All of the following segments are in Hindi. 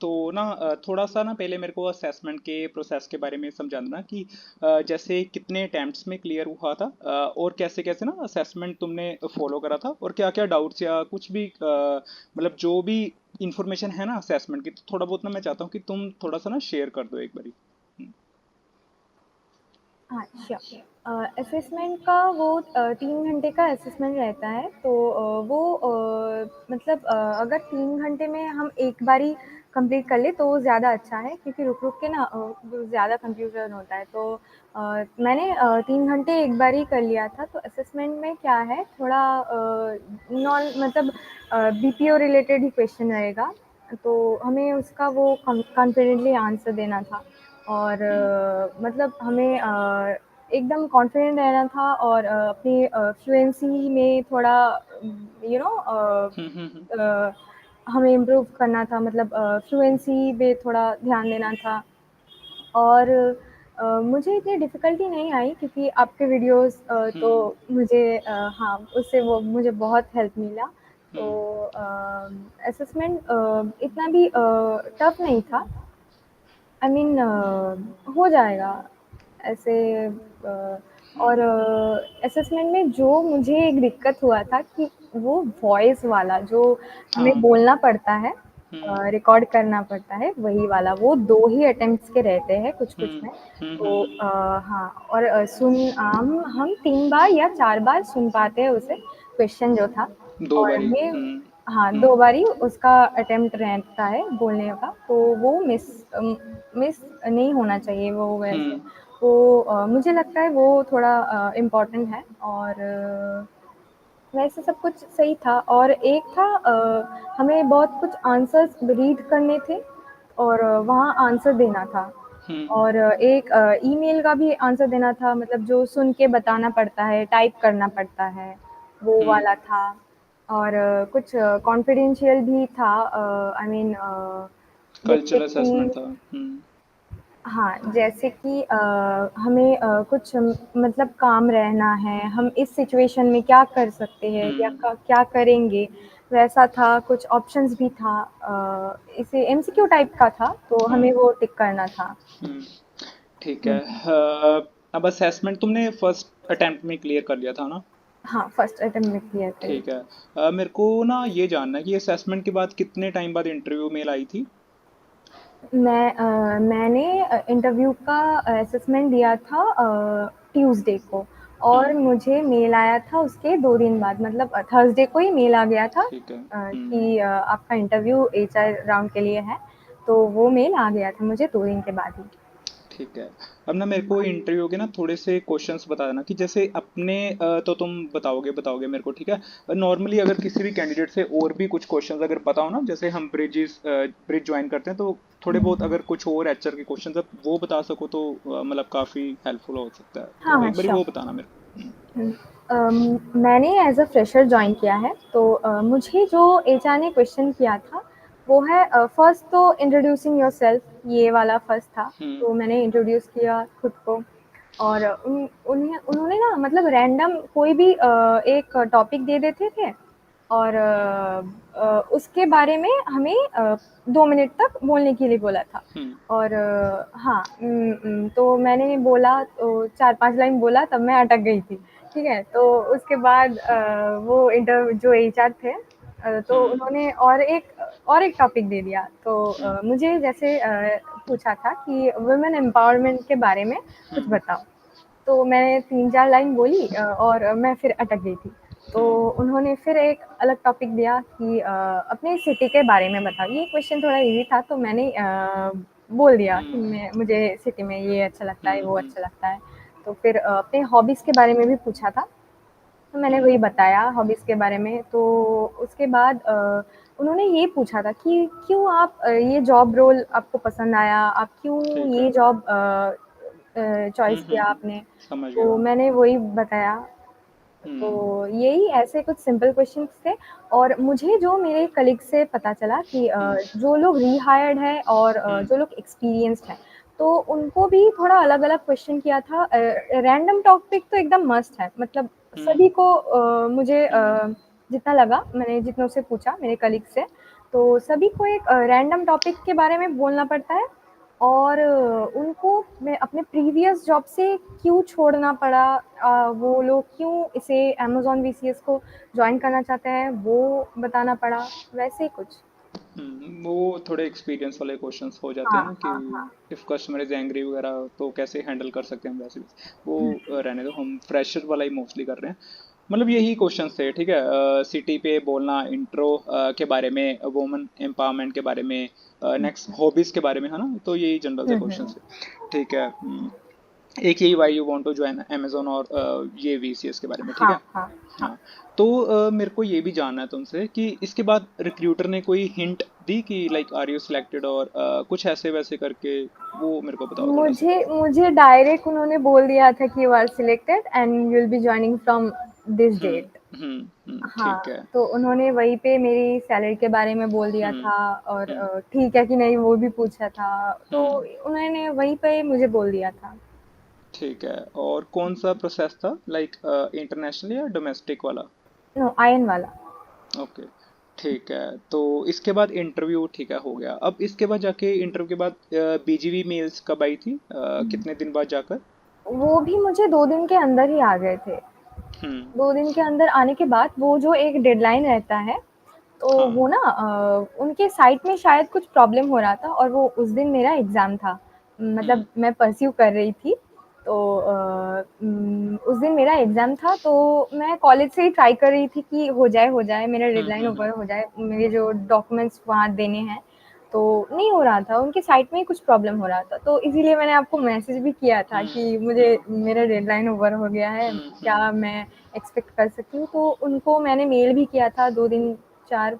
तो ना थोड़ा-सा ना पहले मेरे को असेसमेंट के प्रोसेस के बारे में समझाना ना कि जैसे कितने अटेम्प्ट्स में क्लियर हुआ था, और कैसे-कैसे ना असेसमेंट तुमने फॉलो करा था, और क्या-क्या डाउट्स या कुछ भी मतलब जो भी इंफॉर्मेशन है ना असेसमेंट की, तो थोड़ा बहुत ना मैं चाहता हूँ कि तुम थोड़ा-सा ना शेयर कर दो एक बारी। हाँ, श्योर। असेसमेंट का वो 3 घंटे का असेसमेंट रहता है, तो वो मतलब अगर 3 घंटे में हम एक बारी कंप्लीट कर लें तो वो ज़्यादा अच्छा है, क्योंकि रुक-रुक के ना वो ज़्यादा कन्फ्यूज़न होता है। तो मैंने 3 घंटे एक बार ही कर लिया था। तो असेसमेंट में क्या है, थोड़ा नॉन मतलब बीपीओ रिलेटेड ही क्वेश्चन रहेगा, तो हमें उसका वो कॉन्फिडेंटली आंसर देना था। और हम्म मतलब हमें एकदम कॉन्फिडेंट रहना था, और अपनी फ्लुएंसी में थोड़ा यू नो हम्म हम्म हम्म हमें इम्प्रूव करना था, मतलब फ्लुएंसी पे थोड़ा ध्यान देना था। और मुझे इतनी डिफ़िकल्टी नहीं आई, क्योंकि आपके वीडियोज़ तो हम्म मुझे हाँ, उससे वो मुझे बहुत हेल्प मिला। तो हम्म असेसमेंट इतना भी टफ़ नहीं था। आई मीन हो जाएगा ऐसे। और हम्म असेसमेंट में जो मुझे एक दिक्कत हुआ था कि वो वॉइस वाला जो हमें हाँ। बोलना पड़ता है, हम्म रिकॉर्ड करना पड़ता है, वही वाला, वो 2 ही अटेम्प्ट्स के रहते हैं कुछ-कुछ हम्म में। तो हम्म। हाँ, और हम 3 बार या 4 बार सुन पाते हैं उसे, क्वेश्चन जो था। दो और बारी। ये हाँ, हम्म 2 बारी उसका अटेम्प्ट रहता है बोलने का, तो वो मिस नहीं होना चाहिए वो वैसे। हम्म वो मुझे लगता है वो थोड़ा इम्पोर्टेंट है। और वैसे सब कुछ सही था। और एक था, हमें बहुत कुछ आंसर्स रीड करने थे, और वहाँ आंसर देना था। हम्म और एक ईमेल का भी आंसर देना था, मतलब जो सुन के बताना पड़ता है, टाइप करना पड़ता है, वो हम्म। वाला था। और कुछ कॉन्फिडेंशियल भी था, आई मीन जैसे कल्चरल असेसमेंट कि था। हाँ, जैसे कि हमें कुछ मतलब काम रहना है, हम इस सिचुएशन में क्या कर सकते हैं या हम्म क्या करेंगे, वैसा था। कुछ ऑप्शंस भी था, इसे एमसीक्यू टाइप का था, तो हमें हाँ। वो टिक करना था। हम्म। ठीक है। हम्म। अब असेसमेंट तुमने फर्स्ट अटेम्प्ट में क्लियर कर लिया था ना? हाँ, फर्स्ट अटेम्प्ट में क्लियर करी। ठीक है। मेरे को ना ये जानना है कि असेसमेंट के बाद कितने टाइम बाद इंटरव्यू मेल आई थी? मैंने इंटरव्यू का असेसमेंट दिया था ट्यूसडे को, और हाँ। मुझे मेल आया था उसके 2 दिन बाद, मतलब थर्सडे को ही मेल आ गया था ठीक है। कि आपका इंटरव्यू एचआर राउंड के लिए है। तो वो मेल आ गया था मुझे 2 दिन के बाद ही। ठीक है। अब ना मेरे को इंटरव्यू के ना थोड़े से क्वेश्चंस बता देना कि जैसे अपने तो तुम बताओगे बताओगे मेरे को, ठीक है। नॉर्मली अगर किसी भी कैंडिडेट से और भी कुछ क्वेश्चंस अगर पता हो ना, जैसे हम ब्रिज ज्वाइन करते हैं, तो थोड़े बहुत अगर कुछ और एचआर के क्वेश्चंस है वो बता सको तो मतलब काफ़ी हेल्पफुल हो सकता है, हाँ, तो हाँ, एक बारी श्योर। वो बताना मेरे को। मैंने एज़ अ फ्रेशर जॉइन किया है, तो मुझे जो एचआर ने क्वेश्चन किया था, वो है फर्स्ट तो इंट्रोड्यूसिंग योरसेल्फ, ये वाला फर्स्ट था। हम्म तो मैंने इंट्रोड्यूस किया खुद को। और उन्होंने ना मतलब रैंडम कोई भी एक टॉपिक दे देते थे, और उसके बारे में हमें 2 मिनट तक बोलने के लिए बोला था। हम्म और हाँ, तो मैंने बोला, तो 4-5 लाइन बोला, तब मैं अटक गई थी। ठीक है, तो उसके बाद वो इंटर जो एचआर थे, तो हम्म उन्होंने और एक टॉपिक दे दिया। तो हम्म मुझे जैसे पूछा था कि वुमेन एम्पावरमेंट के बारे में कुछ हम्म बताओ। तो मैंने 3-4 लाइन बोली, और मैं फिर अटक गई थी। तो हम्म उन्होंने फिर एक अलग टॉपिक दिया कि अपने सिटी के बारे में बताओ। ये क्वेश्चन थोड़ा ईज़ी था, तो मैंने बोल दिया कि हम्म मुझे सिटी में ये अच्छा लगता है, वो हम्म अच्छा लगता है। तो फिर अपने हॉबीज़ के बारे में भी पूछा था, तो मैंने हम्म वही बताया हॉबीज़ के बारे में। तो उसके बाद उन्होंने ये पूछा था कि क्यों आप ये जॉब रोल आपको पसंद आया? आप क्यों ठीक है। ये जॉब चॉइस किया हम्म। आपने? समझ गया। तो मैंने वही बताया। हम्म तो यही ऐसे कुछ सिंपल क्वेश्चंस थे। और मुझे जो मेरे कलीग से पता चला कि हम्म जो लोग रीहायर्ड हैं, और हम्म जो लोग एक्सपीरियंस्ड हैं, तो उनको भी थोड़ा अलग-अलग क्वेश्चन किया था। रैंडम टॉपिक तो एकदम मस्ट है, मतलब हम्म सभी को मुझे हम्म जितना लगा, मैंने जितनों से पूछा मेरे कलीग से, तो सभी को एक रैंडम टॉपिक के बारे में बोलना पड़ता है और उनको मैं अपने प्रीवियस जॉब से क्यों छोड़ना पड़ा, वो लोग क्यों इसे अमेज़न वीसीएस को जॉइन करना चाहते हैं, वो बताना पड़ा, वैसे ही कुछ। वो थोड़े एक्सपीरियंस वाले क्वेश्चंस हो जाते हाँ, हैं ना कि हाँ, हाँ। इफ़ कस्टमर इज एंग्री वगैरह तो कैसे हैंडल कर सकते हैं हम, वैसे वो हुँ, रहने दो, हम फ्रेशर वाला ही मोस्टली कर रहे हैं। मतलब यही क्वेश्चंस थे, ठीक है। सिटी पे बोलना, इंट्रो के बारे में, वुमेन एम्पावरमेंट के बारे में, नेक्स्ट हॉबीज़ के बारे में, है ना, तो यही जनरल से हुँ, क्वेश्चंस हुँ। थे, ठीक है। एक यही why you want to join Amazon और ये वीसीएस के बारे में, ठीक हाँ, है। हाँ, हाँ। हाँ, तो मेरे को ये भी जानना है तुमसे कि इसके बाद रिक्रूटर ने कोई हिंट दी कि लाइक आर यू सिलेक्टेड, और कुछ ऐसे वैसे करके, वो मेरे को बताओ थोड़ा सा। मुझे मुझे डायरेक्ट उन्होंने बोल दिया था कि you are selected and you will be joining from this date. ठीक हाँ, है। तो उन्होंने वहीं पे मेरी सैलरी के बारे में बोल दिया हम्म था और हम्म ठीक है कि नहीं वो भी पूछा था, तो हम्म उन्होंने वहीं पे मुझे बोल दिया था। ठीक है। और कौन सा प्रोसेस था, लाइक इंटरनेशनल या डोमेस्टिक वाला? नो, आयन वाला। ओके, ठीक है। तो इसके बाद इंटरव्यू, ठीक है, हो गया। अब इसके बाद जाके इंटरव्यू के बाद बीजीवी मेल्स कब आई थी, कितने दिन बाद जाकर? वो भी मुझे 2 दिन के अंदर ही आ गए थे। हम्म 2 दिन के अंदर आने के बाद वो जो एक डेडलाइन रहता है, तो हाँ। वो ना उनके साइट में शायद कुछ प्रॉब्लम हो रहा था और वो उस दिन मेरा एग्ज़ाम था। हम्म मतलब मैं परस्यू कर रही थी, तो उस दिन मेरा एग्ज़ाम था, तो मैं कॉलेज से ही ट्राई कर रही थी कि हो जाए, मेरा डेडलाइन हम्म। ओवर हो जाए, मेरे जो डॉक्यूमेंट्स वहाँ देने हैं, तो नहीं हो रहा था, उनकी साइट में ही कुछ प्रॉब्लम हो रहा था। तो इसीलिए मैंने आपको मैसेज भी किया था हम्म कि मुझे हम्म मेरा डेडलाइन ओवर हो गया है, हम्म क्या मैं एक्सपेक्ट कर सकती हूँ? तो उनको मैंने मेल भी किया था 2 दिन 4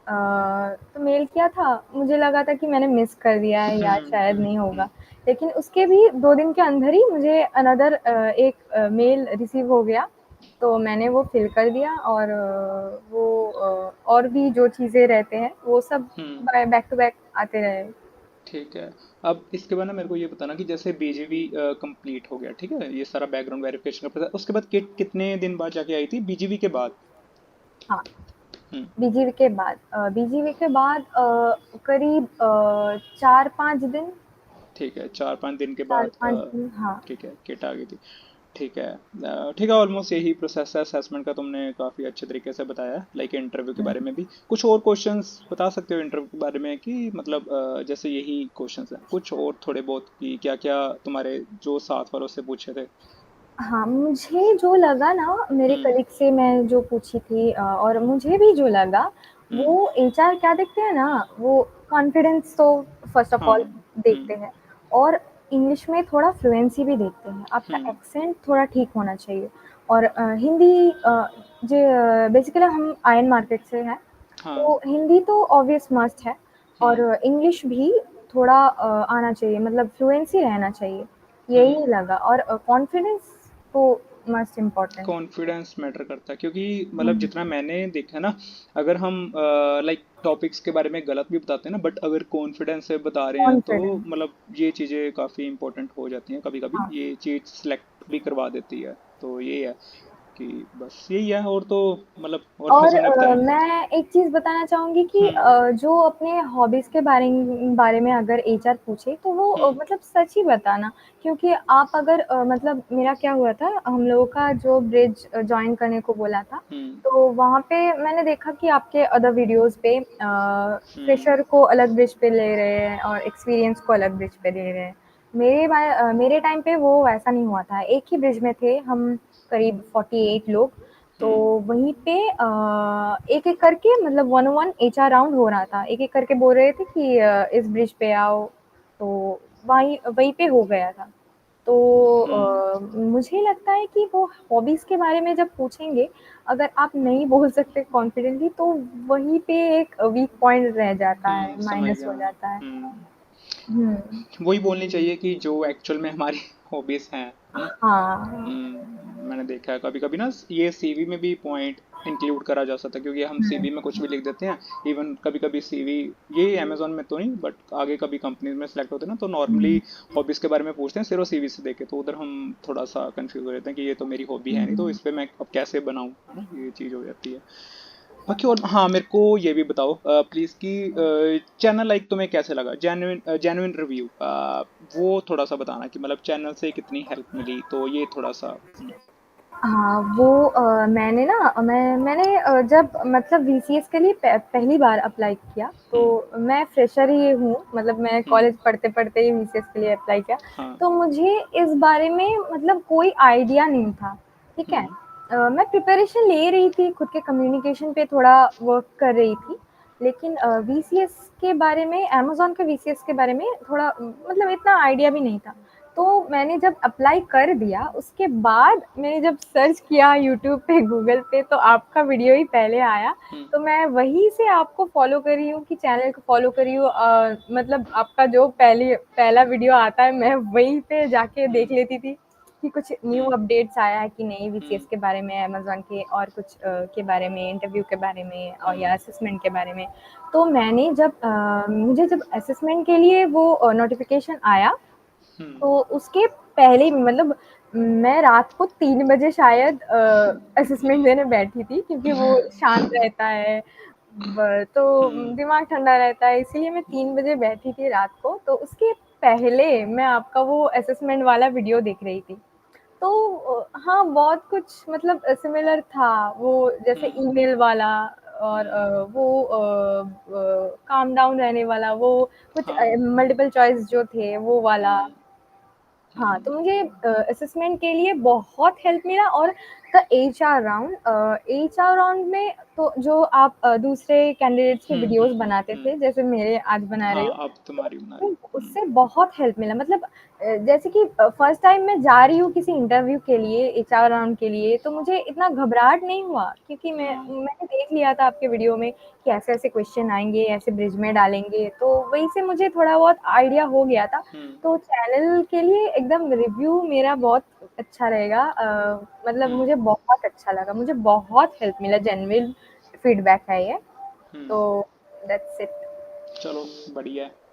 तो मेल किया था, मुझे लगा था कि मैंने मिस कर दिया है या शायद नहीं होगा। लेकिन उसके भी 2 दिन के अंदर ही मुझे अनदर एक मेल रिसीव हो गया, तो मैंने वो फ़िल कर दिया और और भी जो चीज़ें रहते हैं, वो सब हम्म बैक टू बैक आते रहे। ठीक है। अब इसके बाद ना मेरे को ये बताना कि जैसे बीजीवी कंप्लीट हो गया, ठीक है, ये सारा बैकग्राउंड वेरिफिकेशन का प्रोसेस, उसके बाद कितने दिन बाद जाके आई थी बीजीवी के बाद? हाँ, हम्म बीजीवी के बाद करीब 4-5 दिन, ठीक है, 4-5 दिन के बाद 4-5 दिन, हाँ। ठीक है, किट आ गई थी। ठीक है, ठीक है, ऑलमोस्ट यही प्रोसेस है असेसमेंट का, तुमने काफ़ी अच्छे तरीके से बताया, लाइक इंटरव्यू के हुँ। बारे में भी। कुछ और क्वेश्चंस बता सकते हो इंटरव्यू के बारे में कि मतलब जैसे यही क्वेश्चंस हैं, कुछ और थोड़े बहुत कि क्या क्या तुम्हारे जो साथ वालों से पूछे थे? हाँ, मुझे जो लगा ना मेरे हम्म कलीग से मैं जो पूछी थी और मुझे भी जो लगा, हम्म वो एचआर क्या देखते हैं ना, वो कॉन्फिडेंस तो फर्स्ट ऑफ हाँ। ऑल देखते हैं और इंग्लिश में थोड़ा फ्लुएंसी भी देखते हैं। आपका हम्म एक्सेंट थोड़ा ठीक होना चाहिए और हिंदी जो बेसिकली हम आयन मार्केट से हैं, हाँ। तो हिंदी तो ऑब्वियस मस्ट है और हम्म इंग्लिश भी थोड़ा आना चाहिए, मतलब फ्लुएंसी रहना चाहिए, हम्म यही लगा और कॉन्फिडेंस तो मस्ट इम्पोर्टेंट। कॉन्फिडेंस मैटर करता है, क्योंकि मतलब हुँ, जितना मैंने देखा ना, अगर हम लाइक टॉपिक्स के बारे में गलत भी बताते हैं ना, बट अगर कॉन्फिडेंस से बता रहे हैं तो कॉन्फिडेंट, मतलब ये चीज़ें काफ़ी इंपॉर्टेंट हो जाती हैं, कभी कभी हाँ। ये चीज़ सेलेक्ट भी करवा देती है। तो ये है कि बस यही है, और तो मतलब और कुछ और हमने बताया नहीं। मैं एक चीज़ बताना चाहूँगी कि हम्म जो अपने हॉबीज़ के बारे में अगर एचआर पूछे तो वो हम्म मतलब सच ही बताना, क्योंकि आप अगर मतलब मेरा क्या हुआ था, हम लोगों का जो ब्रिज जॉइन करने को बोला था, हम्म तो वहाँ पे मैंने देखा कि आपके अदर वीडियोज़ पे हम्म फ्रेशर को अलग ब्रिज पे ले रहे हैं और एक्सपीरियंस को अलग ब्रिज पे ले रहे हैं। मेरे टाइम पे वो वैसा नहीं हुआ था, एक ही ब्रिज में थे हम, करीब 48 लोग। तो हम्म वहीं पे एक-एक करके मतलब one on one HR round हो रहा था। एक-एक करके बोल रहे थे कि इस ब्रिज पे आओ, तो वहीं वहीं पे हो गया था। तो हम्म मुझे लगता है कि वो हॉबीज़ के बारे में जब पूछेंगे, अगर आप नहीं बोल सकते कॉन्फिडेंटली तो वहीं पे एक वीक पॉइंट रह जाता है, समझ माइनस गया। हो जाता है। हम्म हुँ। वही बोलनी चाहिए कि जो एक्चुअल में हमारी हॉबीज हैं, है ना। हाँ। मैंने देखा है कभी कभी ना, ये सीवी में भी पॉइंट इंक्लूड करा जा सकता है, क्योंकि हम हुँ, सीवी में कुछ भी लिख देते हैं। इवन कभी कभी सीवी, ये अमेजोन में तो नहीं, बट आगे कभी कंपनीज में सेलेक्ट होते हैं ना, तो नॉर्मली हुँ, हॉबीज के बारे में पूछते हैं सिर्फ सीवी से देखे, तो उधर हम थोड़ा सा कंफ्यूज हो जाते हैं कि ये तो मेरी हॉबी है नहीं, तो हुँ। इस पे मैं अब कैसे बनाऊं, है ना, ये चीज हो जाती है। बाकी और हाँ, मेरे को ये भी बताओ प्लीज कि चैनल लाइक तुम्हें कैसे लगा, जेन्युइन जेन्युइन रिव्यू, वो थोड़ा सा बताना कि मतलब चैनल से कितनी हेल्प मिली, तो ये थोड़ा सा। हाँ, वो मैंने ना मैंने जब मतलब वीसीएस के लिए पहली बार अप्लाई किया, हम्म। तो मैं फ्रेशर ही हूँ, मतलब मैं हम्म। कॉलेज पढ़ते-पढ़ते ही वीसीएस के लिए अप्लाई किया। हाँ। तो मुझे इस बारे में मतलब कोई आइडिया नहीं था, ठीक है? हम्म। मैं प्रिपरेशन ले रही थी, खुद के कम्युनिकेशन पे थोड़ा वर्क कर रही थी, लेकिन वीसीएस के बारे में, अमेज़न के वीसीएस के बारे में थोड़ा मतलब इतना आइडिया भी नहीं था। तो मैंने जब अप्लाई कर दिया, उसके बाद मैंने जब सर्च किया यूट्यूब पे, गूगल पे, तो आपका वीडियो ही पहले आया। हम्म। तो मैं वहीं से आपको फ़ॉलो कर रही हूँ, कि चैनल को फ़ॉलो कर रही हूँ, मतलब आपका जो पहला वीडियो आता है, मैं वहीं पे जाके देख हम्म। लेती थी कि कुछ न्यू हम्म। अपडेट्स आया है कि नहीं वीसीएस हम्म। के बारे में, अमेज़न के और कुछ के बारे में, इंटरव्यू के बारे में और हम्म। या असेसमेंट के बारे में। तो मैंने जब मुझे जब असेसमेंट के लिए वो नोटिफ़िकेशन आया, हम्म। तो उसके पहले ही मतलब मैं रात को 3 बजे शायद असेसमेंट देने बैठी थी, क्योंकि वो शांत रहता है, तो हम्म। दिमाग ठंडा रहता है, इसीलिए मैं 3 बजे बैठी थी रात को। तो उसके पहले मैं आपका वो असेसमेंट वाला वीडियो देख रही थी। तो हाँ, बहुत कुछ मतलब सिमिलर था, वो जैसे हम्म। ईमेल वाला और हम्म। वो काम डाउन रहने वाला, वो कुछ हाँ। मल्टीपल चॉइस जो थे वो वाला। हम्म। हाँ, हम्म। तो मुझे असेसमेंट के लिए बहुत हेल्प मिला। और द एचआर राउंड में तो जो आप दूसरे कैंडिडेट्स के वीडियोस बनाते थे, जैसे मेरे आज बना रहे हाँ, हो, अब तुम्हारी बना रही तो हूँ। उससे बहुत हेल्प मिला। मतलब जैसे कि फर्स्ट टाइम मैं जा रही हूँ किसी इंटरव्यू के लिए, एचआर राउंड के लिए, तो मुझे इतना घबराहट नहीं हुआ, क्योंकि हम्म। मैंने देख लिया था आपके वीडियो में कि ऐसे-ऐसे क्वेश्चन आएँगे, ऐसे ब्रिज में डालेंगे, तो वहीं से मुझे थोड़ा बहुत आइडिया हो गया था। हम्म। तो चैनल के लिए एकदम रिव्यू मेरा बहुत अच्छा रहेगा, मतलब हम्म। मुझे बहुत अच्छा लगा, मुझे बहुत हेल्प मिला, जेन्युइन फीडबैक है ये। हम्म। तो दैट्स इट। चलो, बढ़िया है।